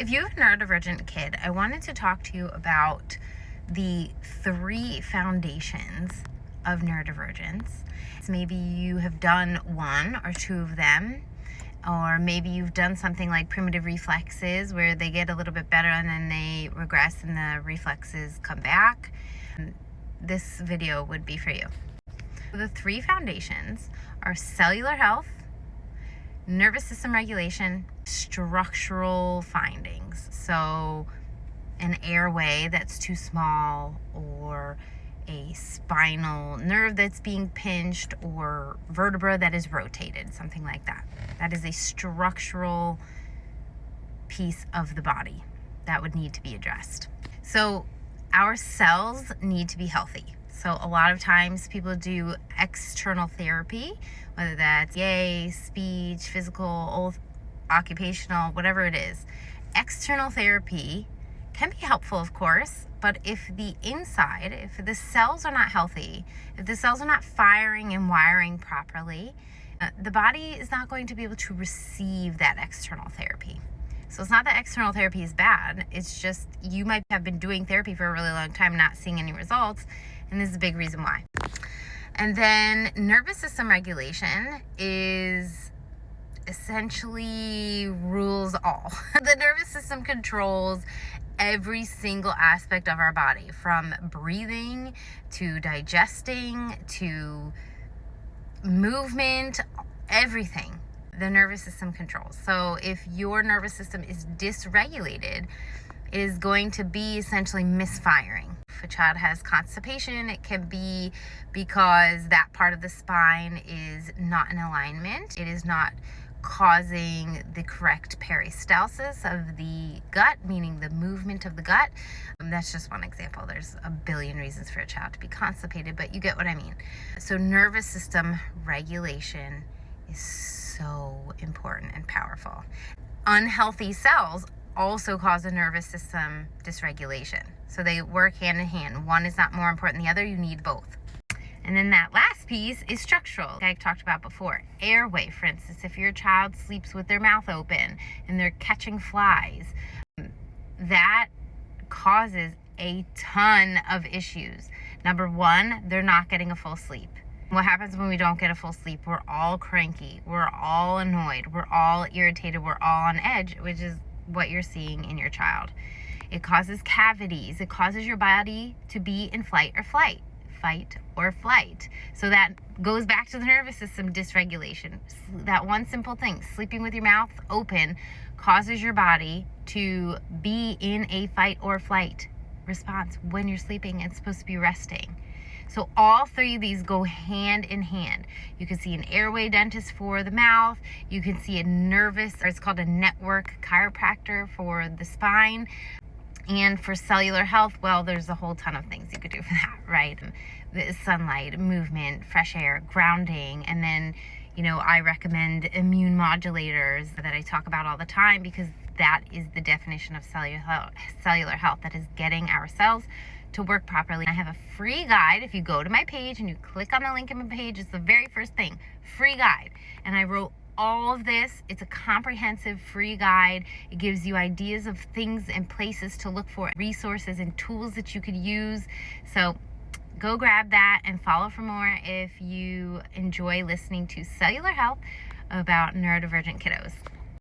If you have a neurodivergent kid, I wanted to talk to you about the 3 foundations of neurodivergence. So maybe you have done 1 or 2 of them, or maybe you've done something like primitive reflexes where they get a little bit better and then they regress and the reflexes come back. This video would be for you. The 3 foundations are cellular health, nervous system regulation, structural findings. So an airway that's too small, or a spinal nerve that's being pinched, or vertebra that is rotated, something like that. That is a structural piece of the body that would need to be addressed. So our cells need to be healthy. So a lot of times people do external therapy, whether that's speech, physical, occupational, whatever it is. External therapy can be helpful, of course, but if the inside, if the cells are not healthy, if the cells are not firing and wiring properly, the body is not going to be able to receive that external therapy. So it's not that external therapy is bad. It's just you might have been doing therapy for a really long time, not seeing any results, and this is a big reason why. And then nervous system regulation is essentially rules all. The nervous system controls every single aspect of our body, from breathing to digesting to movement, everything. The nervous system controls. So if your nervous system is dysregulated, it is going to be essentially misfiring. If a child has constipation, it can be because that part of the spine is not in alignment. It is not causing the correct peristalsis of the gut, meaning the movement of the gut. That's just one example. There's a billion reasons for a child to be constipated, but you get what I mean. So nervous system regulation is so important and powerful. Unhealthy cells also cause a nervous system dysregulation. So they work hand in hand. One is not more important than the other. You need both. And then that last piece is structural, like I talked about before. Airway, for instance, if your child sleeps with their mouth open and they're catching flies, that causes a ton of issues. Number 1, they're not getting a full sleep. What happens when we don't get a full sleep? We're all cranky. We're all annoyed. We're all irritated. We're all on edge, which is what you're seeing in your child. It causes cavities. It causes your body to be in fight or flight. So that goes back to the nervous system dysregulation. That one simple thing, sleeping with your mouth open, causes your body to be in a fight or flight response when you're sleeping and supposed to be resting. So all 3 of these go hand in hand. You can see an airway dentist for the mouth. You can see it's called a network chiropractor for the spine. And for cellular health, well, there's a whole ton of things you could do for that, right? The sunlight, movement, fresh air, grounding, and then, I recommend immune modulators that I talk about all the time, because that is the definition of cellular health. That is getting our cells to work properly. I have a free guide. If you go to my page and you click on the link in my page, it's the very first thing, free guide. And I wrote all of this. It's a comprehensive free guide. It gives you ideas of things and places to look for, resources and tools that you could use. So go grab that and follow for more if you enjoy listening to Cellular Health about neurodivergent kiddos.